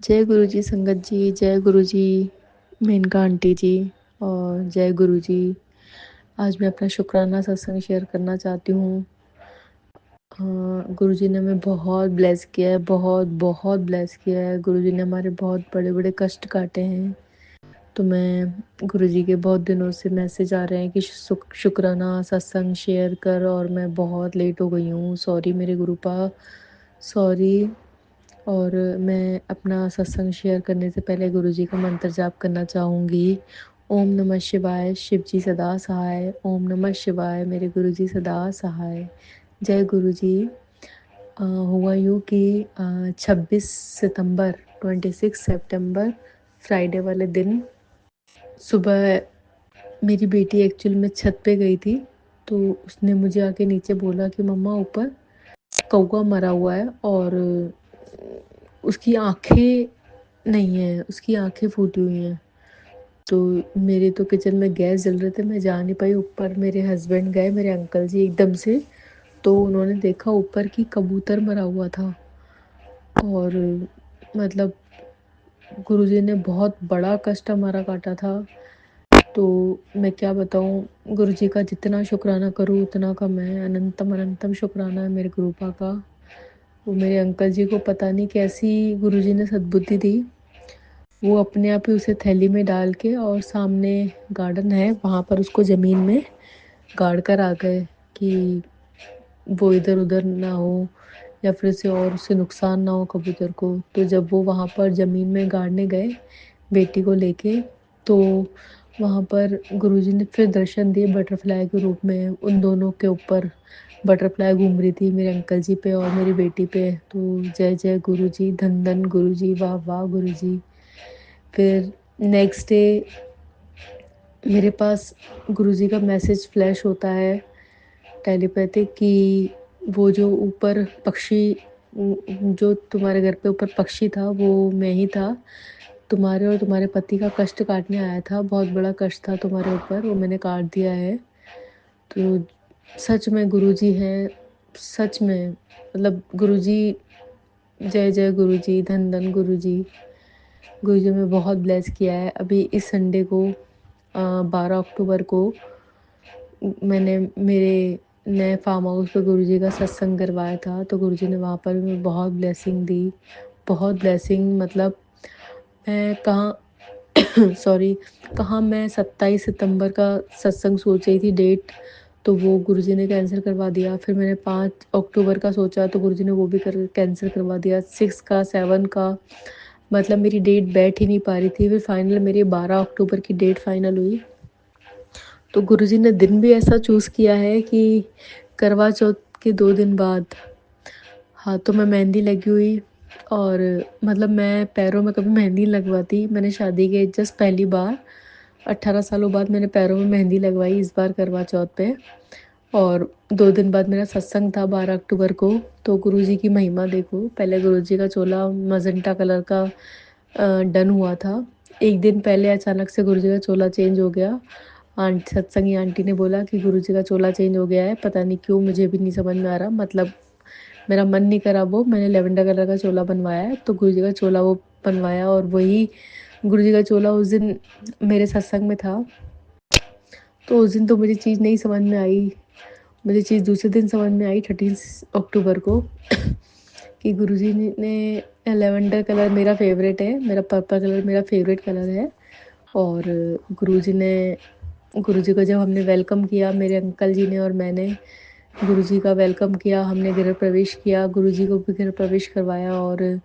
जय गुरु जी संगत जी, जय गुरु जी मेनका आंटी जी और जय गुरु जी। आज मैं अपना शुक्राना सत्संग शेयर करना चाहती हूँ। गुरु जी ने हमें बहुत ब्लेस किया है, बहुत बहुत ब्लेस किया है। गुरु जी ने हमारे बहुत बड़े बड़े कष्ट काटे हैं। तो मैं गुरु जी के बहुत दिनों से मैसेज आ रहे हैं कि शुक्राना सत्संग शेयर कर, और मैं बहुत लेट हो गई हूँ। सॉरी मेरे गुरुपा, सॉरी। और मैं अपना सत्संग शेयर करने से पहले गुरुजी का मंत्र जाप करना चाहूँगी। ओम नमः शिवाय, शिव जी सदा सहाय। ओम नमः शिवाय, मेरे गुरुजी सदा सहाय। जय गुरुजी। हुआ यूँ कि 26 सितंबर 26 सितंबर फ्राइडे वाले दिन सुबह मेरी बेटी एक्चुअल में छत पे गई थी। तो उसने मुझे आके नीचे बोला कि मम्मा ऊपर कौवा मरा हुआ है और उसकी आंखें नहीं है, उसकी आंखें फूटी हुई हैं। तो मेरे तो किचन में गैस जल रहे थे, मैं जा नहीं पाई ऊपर। मेरे हस्बैंड गए, मेरे अंकल जी एकदम से। तो उन्होंने देखा ऊपर की कबूतर मरा हुआ था। और मतलब गुरुजी ने बहुत बड़ा कष्ट हमारा काटा था। तो मैं क्या बताऊँ, गुरुजी का जितना शुक्राना करूँ उतना कम है। अनंतम अनंतम शुक्राना है मेरे गुरुपा का। वो मेरे अंकल जी को पता नहीं कैसी गुरुजी ने सद्बुद्धि दी। वो अपने आप ही उसे थैली में डाल के और सामने गार्डन है वहाँ पर उसको ज़मीन में गाड़ कर आ गए कि वो इधर उधर ना हो या फिर उसे नुकसान ना हो कबूतर को। तो जब वो वहाँ पर ज़मीन में गाड़ने गए बेटी को लेके, तो वहाँ पर गुरुजी ने फिर दर्शन दिए बटरफ्लाई के रूप में। उन दोनों के ऊपर बटरफ्लाई घूम रही थी, मेरे अंकल जी पे और मेरी बेटी पे। तो जय जय गुरुजी, धन धन गुरुजी, वाह वाह गुरुजी। फिर नेक्स्ट डे मेरे पास गुरुजी का मैसेज फ्लैश होता है टेलीपैथिक कि वो जो ऊपर पक्षी, जो तुम्हारे घर पे ऊपर पक्षी था वो मैं ही था। तुम्हारे और तुम्हारे पति का कष्ट काटने आया था, बहुत बड़ा कष्ट था तुम्हारे ऊपर, वो मैंने काट दिया है। तो सच में गुरुजी हैं, सच में मतलब गुरुजी। जय जय गुरुजी, धन धन गुरुजी। गुरुजी में बहुत ब्लेस किया है। अभी इस संडे को 12 अक्टूबर को मैंने मेरे नए फार्म हाउस पे गुरुजी का सत्संग करवाया था। तो गुरुजी ने वहाँ पर भी बहुत ब्लेसिंग दी, बहुत ब्लेसिंग। मतलब मैं कहाँ सॉरी, कहाँ मैं 27 सितंबर का सत्संग सोच रही थी डेट, तो वो गुरुजी ने कैंसिल करवा दिया। फिर मैंने 5 अक्टूबर का सोचा तो गुरुजी ने वो भी कैंसिल करवा दिया। 6 का, 7 का, मतलब मेरी डेट बैठ ही नहीं पा रही थी। फिर फाइनल मेरी 12 अक्टूबर की डेट फाइनल हुई। तो गुरुजी ने दिन भी ऐसा चूज़ किया है कि करवा चौथ के 2 दिन बाद हाथों में मेहंदी लगी हुई। और मतलब मैं पैरों में कभी मेहंदी नहीं लगवाती। मैंने शादी के जस्ट पहली बार 18 सालों बाद मैंने पैरों में मेहंदी लगवाई, इस बार करवा चौथ पे। और 2 दिन बाद मेरा सत्संग था 12 अक्टूबर को। तो गुरुजी की महिमा देखो, पहले गुरुजी का चोला मजेंटा कलर का डन हुआ था। एक दिन पहले अचानक से गुरुजी का चोला चेंज हो गया। सत्संगी आंटी ने बोला कि गुरुजी का चोला चेंज हो गया है, पता नहीं क्यों, मुझे भी नहीं समझ में आ रहा। मतलब मेरा मन नहीं करा, वो मैंने लेवेंडर कलर का चोला बनवाया है। तो गुरुजी का चोला वो बनवाया, और वही गुरुजी का चोला उस दिन मेरे सत्संग में था। तो उस दिन तो मुझे चीज़ नहीं समझ में आई, मुझे चीज़ दूसरे दिन समझ में आई 13 अक्टूबर को कि गुरुजी ने लेवेंडर कलर मेरा फेवरेट है, मेरा पर्पल कलर मेरा फेवरेट कलर है। और गुरुजी ने गुरुजी को जब हमने वेलकम किया, मेरे अंकल जी ने और मैंने गुरुजी का वेलकम किया, हमने गृह प्रवेश किया, गुरुजी को भी गृह प्रवेश करवाया। और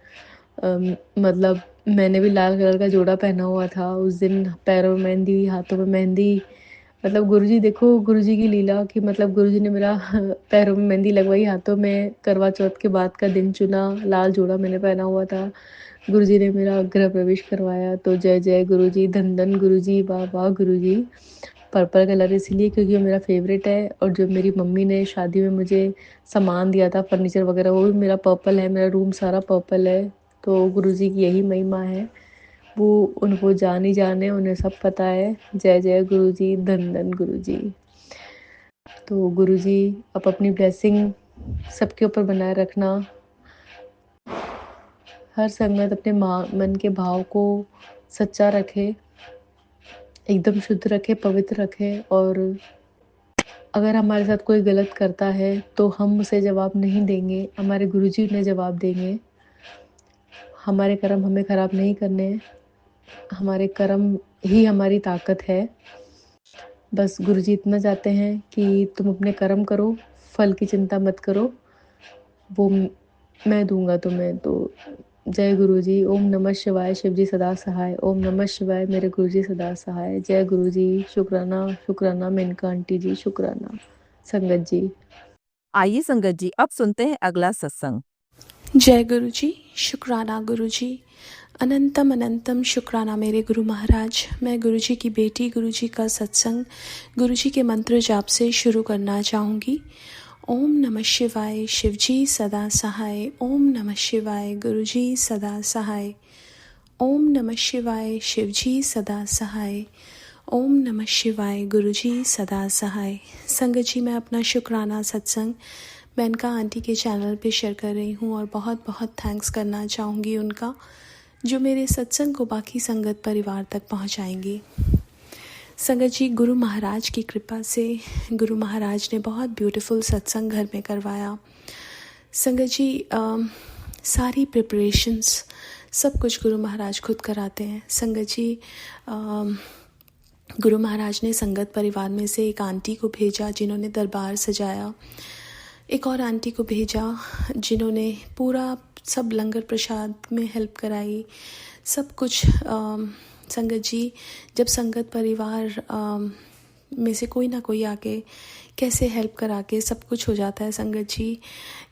मतलब मैंने भी लाल कलर का जोड़ा पहना हुआ था उस दिन। पैरों में मेहंदी, हाथों में मेहंदी। मतलब गुरुजी देखो, गुरुजी की लीला कि मतलब गुरुजी ने मेरा पैरों में मेहंदी लगवाई, हाथों में करवा चौथ के बाद का दिन चुना, लाल जोड़ा मैंने पहना हुआ था। गुरुजी ने मेरा गृह प्रवेश करवाया। तो जय जय गुरुजी, धन धन गुरुजी, वाह वाह गुरुजी। पर्पल कलर इसलिए क्योंकि वो मेरा फेवरेट है। और जो मेरी मम्मी ने शादी में मुझे सामान दिया था, फर्नीचर वगैरह, वो भी मेरा पर्पल है, मेरा रूम सारा पर्पल है। तो गुरुजी की यही महिमा है, वो उनको जान ही जाने, उन्हें सब पता है। जय जय गुरुजी, धन धन गुरुजी। तो गुरुजी आप अपनी ब्लेसिंग सबके ऊपर बनाए रखना। हर संगत अपने मन के भाव को सच्चा रखे, एकदम शुद्ध रखे, पवित्र रखे। और अगर हमारे साथ कोई गलत करता है तो हम उसे जवाब नहीं देंगे, हमारे गुरुजी उन्हें जवाब देंगे। हमारे कर्म हमें खराब नहीं करने हैं, हमारे कर्म ही हमारी ताकत है। बस गुरुजी इतना चाहते हैं कि तुम अपने कर्म करो, फल की चिंता मत करो, वो मैं दूंगा तुम्हें। तो जय गुरुजी। ओम नमः शिवाय। शिव जी सदा सहाय। ओम नमः शिवाय। मेरे गुरुजी सदा सहाय। जय गुरुजी। शुक्राना, शुक्राना मेनका आंटी जी, शुक्राना संगत जी। आइए संगत जी, अब सुनते हैं अगला सत्संग। जय गुरु जी। शुक्राना गुरु जी। अनंतम अनंतम शुक्राना मेरे गुरु महाराज। मैं गुरु जी की बेटी गुरु जी का सत्संग गुरु जी के मंत्र जाप से शुरू करना चाहूँगी। ओम नमः शिवाय। शिव जी सदा सहाय। ओम नमः शिवाय। गुरु जी सदा सहाय। ओम नमः शिवाय। शिव जी सदा सहाय। ओम नमः शिवाय। गुरु जी सदा सहाय। संगत जी, मैं अपना शुक्राना सत्संग मेनका आंटी के चैनल पे शेयर कर रही हूँ और बहुत बहुत थैंक्स करना चाहूँगी उनका, जो मेरे सत्संग को बाकी संगत परिवार तक पहुँचाएंगी। संगत जी, गुरु महाराज की कृपा से गुरु महाराज ने बहुत ब्यूटीफुल सत्संग घर में करवाया। संगत जी, सारी प्रिपरेशंस सब कुछ गुरु महाराज खुद कराते हैं। संगत जी, गुरु महाराज ने संगत परिवार में से एक आंटी को भेजा जिन्होंने दरबार सजाया, एक और आंटी को भेजा जिन्होंने पूरा सब लंगर प्रसाद में हेल्प कराई, सब कुछ। संगत जी, जब संगत परिवार में से कोई ना कोई आके कैसे हेल्प करा के सब कुछ हो जाता है संगत जी।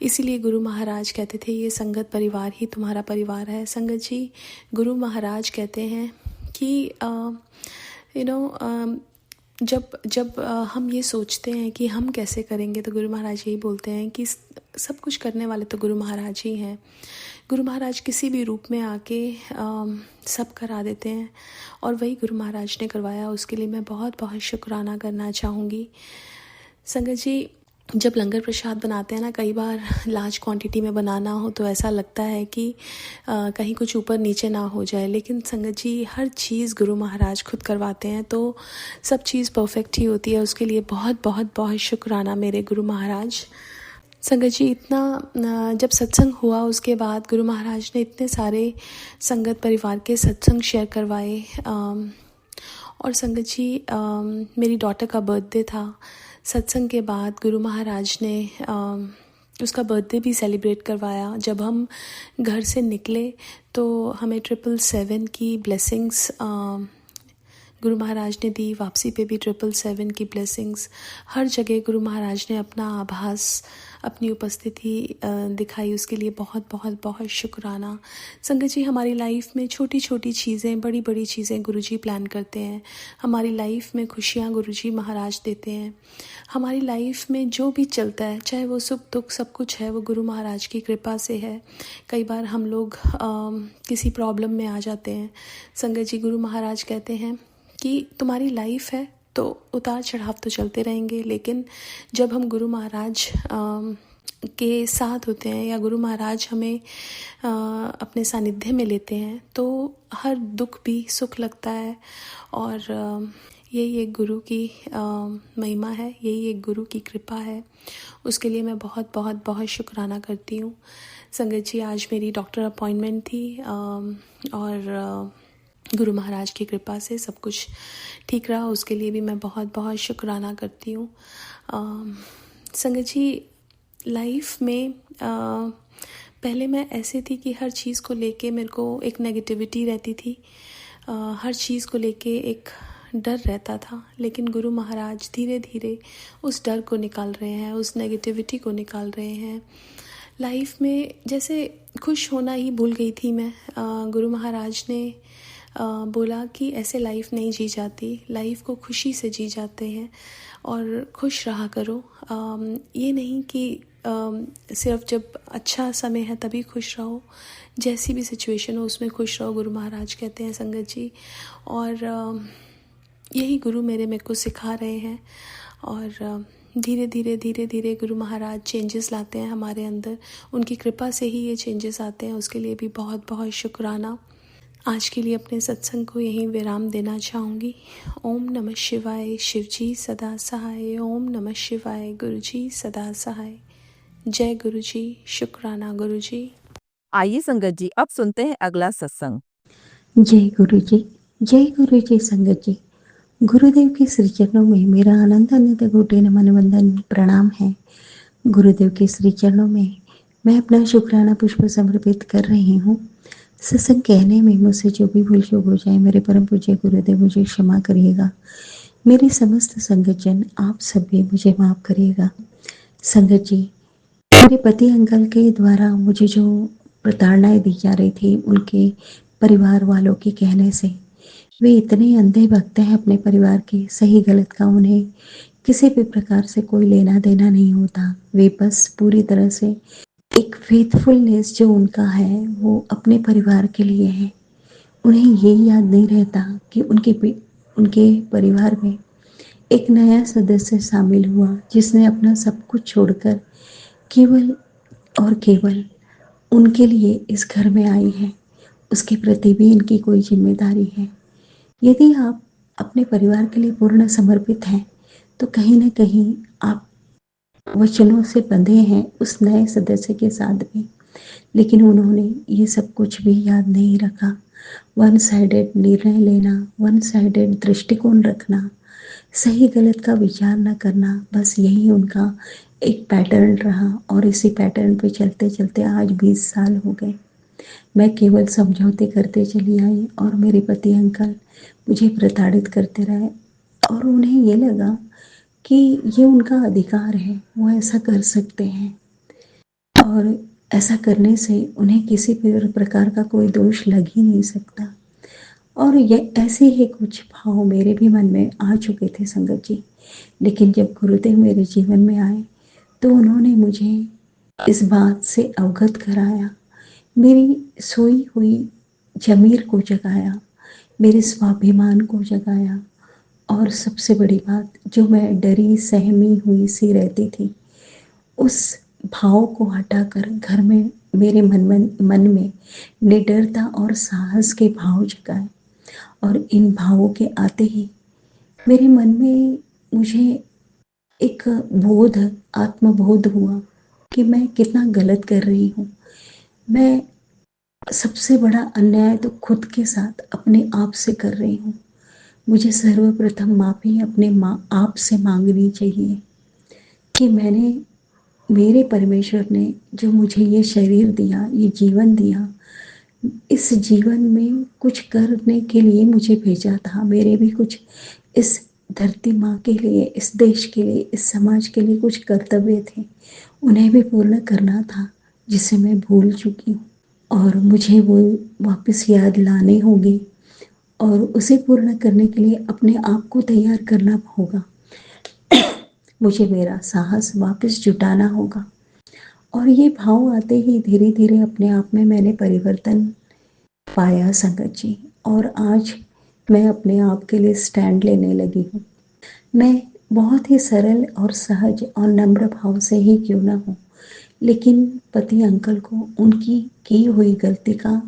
इसीलिए गुरु महाराज कहते थे ये संगत परिवार ही तुम्हारा परिवार है। संगत जी, गुरु महाराज कहते हैं कि जब हम ये सोचते हैं कि हम कैसे करेंगे, तो गुरु महाराज यही बोलते हैं कि सब कुछ करने वाले तो गुरु महाराज ही हैं। गुरु महाराज किसी भी रूप में आके सब करा देते हैं और वही गुरु महाराज ने करवाया। उसके लिए मैं बहुत बहुत शुक्राना करना चाहूँगी। संगत जी, जब लंगर प्रसाद बनाते हैं ना, कई बार लार्ज क्वांटिटी में बनाना हो तो ऐसा लगता है कि कहीं कुछ ऊपर नीचे ना हो जाए, लेकिन संगत जी हर चीज़ गुरु महाराज खुद करवाते हैं तो सब चीज़ परफेक्ट ही होती है। उसके लिए बहुत बहुत बहुत शुक्राना मेरे गुरु महाराज। संगत जी, इतना जब सत्संग हुआ उसके बाद गुरु महाराज ने इतने सारे संगत परिवार के सत्संग शेयर करवाए। और संगत जी, मेरी डॉटर का बर्थडे था। सत्संग के बाद गुरु महाराज ने उसका बर्थडे भी सेलिब्रेट करवाया। जब हम घर से निकले तो हमें 777 की ब्लेसिंग्स गुरु महाराज ने दी, वापसी पे भी 777 की ब्लेसिंग्स। हर जगह गुरु महाराज ने अपना आभास, अपनी उपस्थिति दिखाई। उसके लिए बहुत बहुत बहुत शुक्राना। संगत जी, हमारी लाइफ में छोटी छोटी चीज़ें, बड़ी बड़ी चीज़ें गुरुजी प्लान करते हैं। हमारी लाइफ में खुशियाँ गुरुजी महाराज देते हैं। हमारी लाइफ में जो भी चलता है, चाहे वो सुख दुख, सब कुछ है वो गुरु महाराज की कृपा से है। कई बार हम लोग किसी प्रॉब्लम में आ जाते हैं। संगत जी, गुरु महाराज कहते हैं कि तुम्हारी लाइफ है तो उतार चढ़ाव तो चलते रहेंगे, लेकिन जब हम गुरु महाराज के साथ होते हैं या गुरु महाराज हमें अपने सानिध्य में लेते हैं तो हर दुख भी सुख लगता है। और यही एक गुरु की महिमा है, यही एक गुरु की कृपा है। उसके लिए मैं बहुत बहुत बहुत शुक्राना करती हूँ। संगत जी, आज मेरी डॉक्टर अपॉइंटमेंट थी और गुरु महाराज की कृपा से सब कुछ ठीक रहा। उसके लिए भी मैं बहुत बहुत शुक्राना करती हूँ। संगत जी, लाइफ में पहले मैं ऐसे थी कि हर चीज़ को लेके मेरे को एक नेगेटिविटी रहती थी, हर चीज़ को लेके एक डर रहता था। लेकिन गुरु महाराज धीरे धीरे उस डर को निकाल रहे हैं, उस नेगेटिविटी को निकाल रहे हैं। लाइफ में जैसे खुश होना ही भूल गई थी मैं। गुरु महाराज ने बोला कि ऐसे लाइफ नहीं जी जाती, लाइफ को खुशी से जी जाते हैं और खुश रहा करो। ये नहीं कि सिर्फ जब अच्छा समय है तभी खुश रहो, जैसी भी सिचुएशन हो उसमें खुश रहो, गुरु महाराज कहते हैं संगत जी। और यही गुरु मेरे को सिखा रहे हैं और धीरे धीरे गुरु महाराज चेंजेस लाते हैं हमारे अंदर। उनकी कृपा से ही ये चेंजेस आते हैं, उसके लिए भी बहुत बहुत शुक्राना। आज के लिए अपने सत्संग को यहीं विराम देना चाहूँगी। ओम नमः शिवाय, शिव जी सदा सहाय। ओम नमः शिवाय, गुरु जी सदा सहाय। जय गुरु जी, शुक्राना गुरु जी। आइए संगत जी, अब सुनते हैं अगला सत्संग। जय गुरु जी संगत जी। गुरुदेव के श्री चरणों में मेरा अनंत कोटि नमन वंदन प्रणाम है। गुरुदेव के श्री चरणों में मैं अपना शुक्राना पुष्प समर्पित कर रही हूँ। सत्संग कहने में मुझसे जो भी भूल चूक हो जाए, मेरे परम पूज्य गुरुदेव मुझे क्षमा करिएगा। मेरे समस्त संगत जन आप सब भी मुझे माफ करिएगा। संगत जी, मेरे पति अंकल के द्वारा मुझे जो प्रताड़नाएं दी जा रही थी, उनके परिवार वालों के कहने से, वे इतने अंधे भक्त हैं अपने परिवार के, सही गलत का उन्हें किसी भी प्रकार से कोई लेना देना नहीं होता। वे बस पूरी तरह से एक फेथफुलनेस जो उनका है वो अपने परिवार के लिए है। उन्हें ये याद नहीं रहता कि उनके परिवार में एक नया सदस्य शामिल हुआ जिसने अपना सब कुछ छोड़कर केवल और केवल उनके लिए इस घर में आई है। उसके प्रति भी इनकी कोई जिम्मेदारी है। यदि आप अपने परिवार के लिए पूर्ण समर्पित हैं तो कहीं ना कहीं आप वचनों से बंधे हैं उस नए सदस्य के साथ भी। लेकिन उन्होंने ये सब कुछ भी याद नहीं रखा। वन साइडेड निर्णय लेना, वन साइडेड दृष्टिकोण रखना, सही गलत का विचार न करना, बस यही उनका एक पैटर्न रहा। और इसी पैटर्न पे चलते चलते आज 20 साल हो गए। मैं केवल समझौते करते चली आई और मेरे पति अंकल मुझे प्रताड़ित करते रहे। और उन्हें ये लगा कि ये उनका अधिकार है, वो ऐसा कर सकते हैं और ऐसा करने से उन्हें किसी भी प्रकार का कोई दोष लग ही नहीं सकता। और ये ऐसे ही कुछ भाव मेरे भी मन में आ चुके थे संगत जी। लेकिन जब गुरुदेव मेरे जीवन में आए तो उन्होंने मुझे इस बात से अवगत कराया, मेरी सोई हुई ज़मीर को जगाया, मेरे स्वाभिमान को जगाया। और सबसे बड़ी बात, जो मैं डरी सहमी हुई सी रहती थी, उस भाव को हटाकर घर में मेरे मन में निडरता और साहस के भाव जगाए। और इन भावों के आते ही मेरे मन में मुझे एक बोध, आत्मबोध हुआ कि मैं कितना गलत कर रही हूँ। मैं सबसे बड़ा अन्याय तो खुद के साथ अपने आप से कर रही हूँ। मुझे सर्वप्रथम माफ़ी अपने आप से मांगनी चाहिए कि मेरे परमेश्वर ने जो मुझे ये शरीर दिया, ये जीवन दिया, इस जीवन में कुछ करने के लिए मुझे भेजा था। मेरे भी कुछ इस धरती माँ के लिए, इस देश के लिए, इस समाज के लिए कुछ कर्तव्य थे, उन्हें भी पूर्ण करना था जिसे मैं भूल चुकी हूँ। और मुझे वो वापस याद लाने होंगे और उसे पूर्ण करने के लिए अपने आप को तैयार करना होगा। मुझे मेरा साहस वापस जुटाना होगा। और ये भाव आते ही धीरे धीरे अपने आप में मैंने परिवर्तन पाया संगत जी। और आज मैं अपने आप के लिए स्टैंड लेने लगी हूँ। मैं बहुत ही सरल और सहज और नम्र भाव से ही क्यों ना हूँ, लेकिन पति अंकल को उनकी की हुई गलती का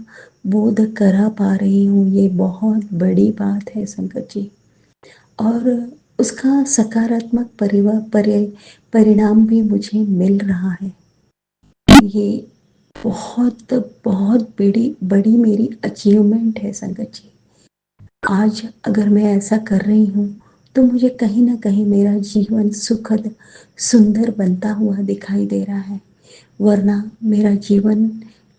बोध करा पा रही हूँ। ये बहुत बड़ी बात है संगत जी। और उसका सकारात्मक परिणाम भी मुझे मिल रहा है। ये बहुत बहुत बड़ी मेरी अचीवमेंट है संगत जी। आज अगर मैं ऐसा कर रही हूँ तो मुझे कहीं ना कहीं मेरा जीवन सुखद सुंदर बनता हुआ दिखाई दे रहा है। वरना मेरा जीवन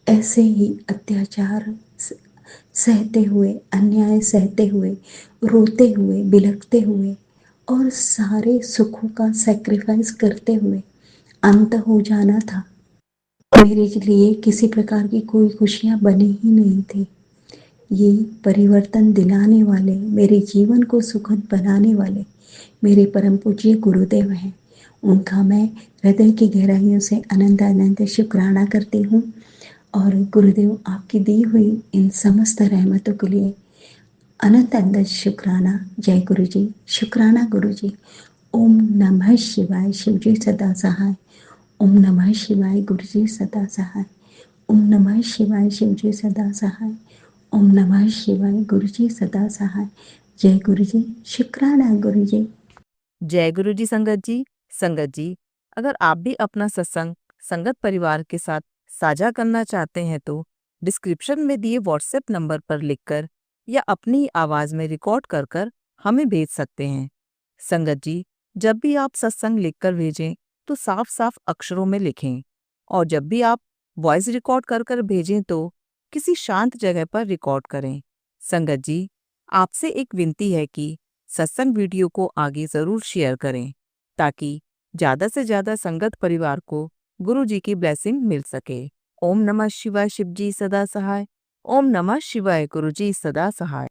ऐसे ही अत्याचार सहते हुए, अन्याय सहते हुए, रोते हुए, बिलखते हुए और सारे सुखों का सैक्रिफाइस करते हुए अंत हो जाना था। मेरे लिए किसी प्रकार की कोई खुशियाँ बनी ही नहीं थी। ये परिवर्तन दिलाने वाले, मेरे जीवन को सुखद बनाने वाले मेरे परम पूज्य गुरुदेव हैं। उनका मैं हृदय की गहराइयों से अनंत अनंत शुक्राना करती हूँ। और गुरुदेव आपकी दी हुई इन समस्त रहमतों के लिए अनंत अनंत शुक्राना। जय गुरु जी, शुक्राना गुरु जी। ओम नमः शिवाय शिवजी सदा सहाय। ओम नमः शिवाय गुरुजी सदा सहाय। ओम नमः शिवाय शिवजी सदा सहाय। ओम नमः शिवाय गुरुजी सदा सहाय। जय गुरुजी, शुक्राना गुरुजी। जय गुरु जी संगत जी। संगत जी, अगर आप भी अपना सत्संग संगत परिवार के साथ साझा करना चाहते हैं तो डिस्क्रिप्शन में दिए व्हाट्सएप नंबर पर लिखकर या अपनी आवाज़ में रिकॉर्ड कर कर हमें भेज सकते हैं। संगत जी, जब भी आप सत्संग लिखकर भेजें तो साफ साफ अक्षरों में लिखें, और जब भी आप वॉइस रिकॉर्ड कर कर भेजें तो किसी शांत जगह पर रिकॉर्ड करें। संगत जी, आपसे एक विनती है कि सत्संग वीडियो को आगे ज़रूर शेयर करें ताकि ज़्यादा से ज़्यादा संगत परिवार को गुरु जी की ब्लेसिंग मिल सके। ओम नमः शिवाय शिव जी सदा सहाय। ओम नमः शिवाय गुरु जी सदा सहाय।